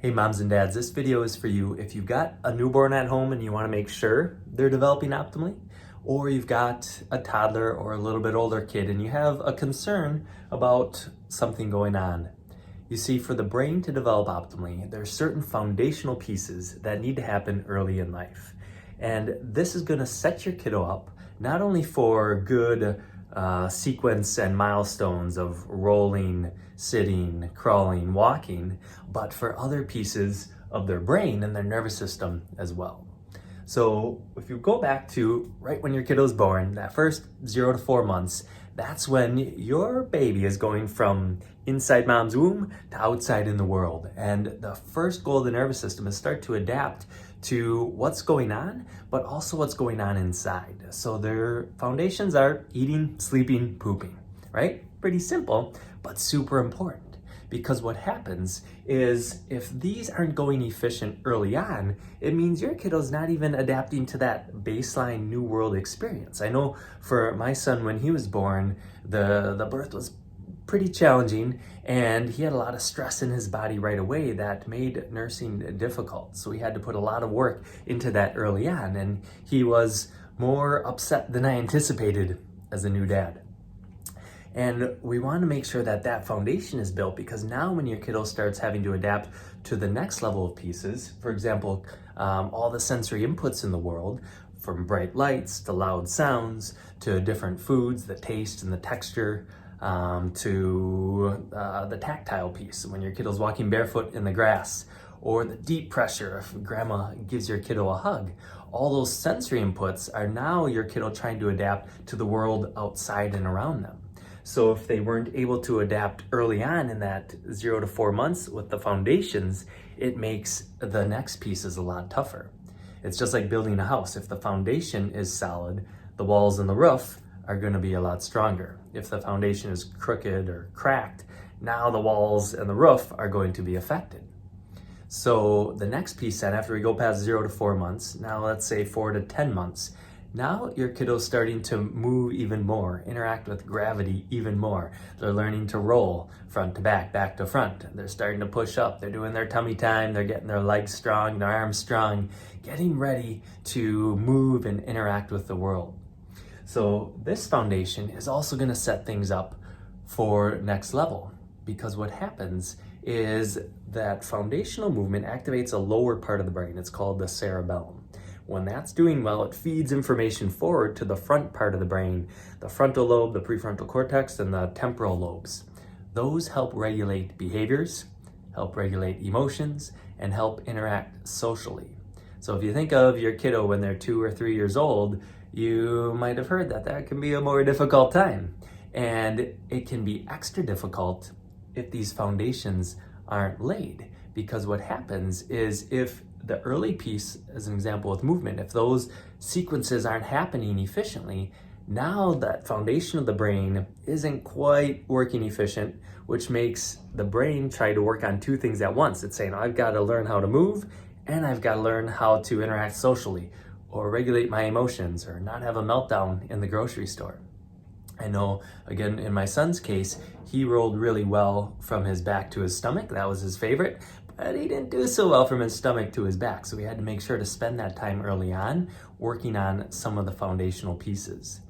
Hey moms and dads, this video is for you if you've got a newborn at home and you want to make sure they're developing optimally, or you've got a toddler or a little bit older kid and you have a concern about something going on. You see, for the brain to develop optimally, there are certain foundational pieces that need to happen early in life. And this is going to set your kiddo up not only for good sequence and milestones of rolling, sitting, crawling, walking, but for other pieces of their brain and their nervous system as well. So if you go back to right when your kiddo's born, that first 0 to 4 months, that's when your baby is going from inside mom's womb to outside in the world. And the first goal of the nervous system is start to adapt to what's going on, but also what's going on inside. So their foundations are eating, sleeping, pooping, right? Pretty simple, but super important. Because what happens is if these aren't going efficient early on, it means your kiddo's not even adapting to that baseline new world experience. I know for my son, when he was born, the birth was pretty challenging and he had a lot of stress in his body right away that made nursing difficult. So we had to put a lot of work into that early on, and he was more upset than I anticipated as a new dad. And we want to make sure that that foundation is built, because now when your kiddo starts having to adapt to the next level of pieces, for example, all the sensory inputs in the world, from bright lights to loud sounds to different foods, the taste and the texture, to the tactile piece when your kiddo's walking barefoot in the grass, or the deep pressure if grandma gives your kiddo a hug. All those sensory inputs are now your kiddo trying to adapt to the world outside and around them. So if they weren't able to adapt early on in that 0 to 4 months with the foundations, it makes the next pieces a lot tougher. It's just like building a house. If the foundation is solid, the walls and the roof are going to be a lot stronger. If the foundation is crooked or cracked, now the walls and the roof are going to be affected. So the next piece then, after we go past 0 to 4 months, now let's say 4 to 10 months, now your kiddo's starting to move even more, interact with gravity even more. They're learning to roll front to back, back to front. They're starting to push up. They're doing their tummy time. They're getting their legs strong, their arms strong, getting ready to move and interact with the world. So this foundation is also going to set things up for next level, because what happens is that foundational movement activates a lower part of the brain. It's called the cerebellum. When that's doing well, it feeds information forward to the front part of the brain, the frontal lobe, the prefrontal cortex, and the temporal lobes. Those help regulate behaviors, help regulate emotions, and help interact socially. So if you think of your kiddo when they're 2 or 3 years old, you might have heard that that can be a more difficult time. And it can be extra difficult if these foundations aren't laid. Because what happens is if the early piece, as an example with movement, if those sequences aren't happening efficiently, now that foundation of the brain isn't quite working efficient, which makes the brain try to work on 2 things at once. It's saying, I've got to learn how to move and I've got to learn how to interact socially, or regulate my emotions, or not have a meltdown in the grocery store. I know, again, in my son's case, he rolled really well from his back to his stomach. That was his favorite. But he didn't do so well from his stomach to his back. So we had to make sure to spend that time early on working on some of the foundational pieces.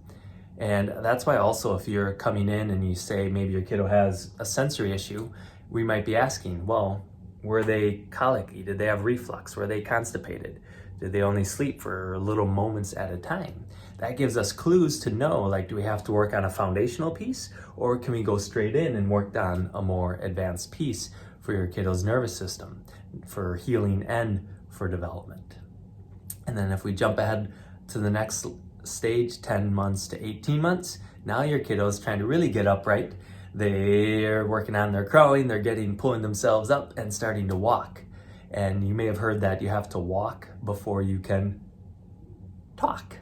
And that's why also, if you're coming in and you say maybe your kiddo has a sensory issue, we might be asking, well, were they colicky? Did they have reflux? Were they constipated? Did they only sleep for little moments at a time? That gives us clues to know, like, do we have to work on a foundational piece, or can we go straight in and work on a more advanced piece for your kiddo's nervous system, for healing and for development? And then if we jump ahead to the next stage, 10 months to 18 months, now your kiddo's trying to really get upright. They're working on their crawling, they're pulling themselves up and starting to walk. And you may have heard that you have to walk before you can talk,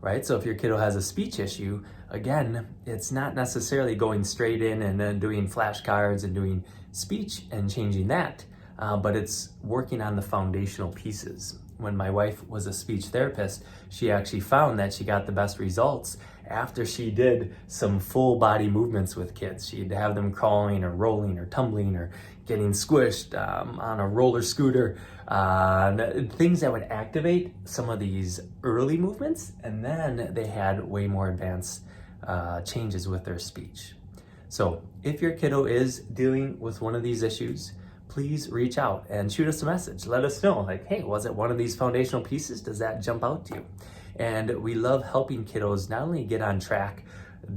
right? So if your kiddo has a speech issue, again, it's not necessarily going straight in and then doing flashcards and doing speech and changing that, but it's working on the foundational pieces. when my wife was a speech therapist, she actually found that she got the best results after she did some full body movements with kids. She'd have them crawling or rolling or tumbling or getting squished on a roller scooter, things that would activate some of these early movements, and then they had way more advanced changes with their speech. So if your kiddo is dealing with one of these issues, please reach out and shoot us a message. Let us know, like, hey, was it one of these foundational pieces? Does that jump out to you? And we love helping kiddos not only get on track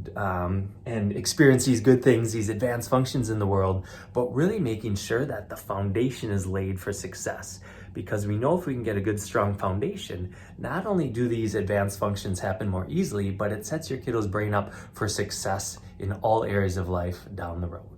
and experience these good things, these advanced functions in the world, but really making sure that the foundation is laid for success. Because we know if we can get a good, strong foundation, not only do these advanced functions happen more easily, but it sets your kiddo's brain up for success in all areas of life down the road.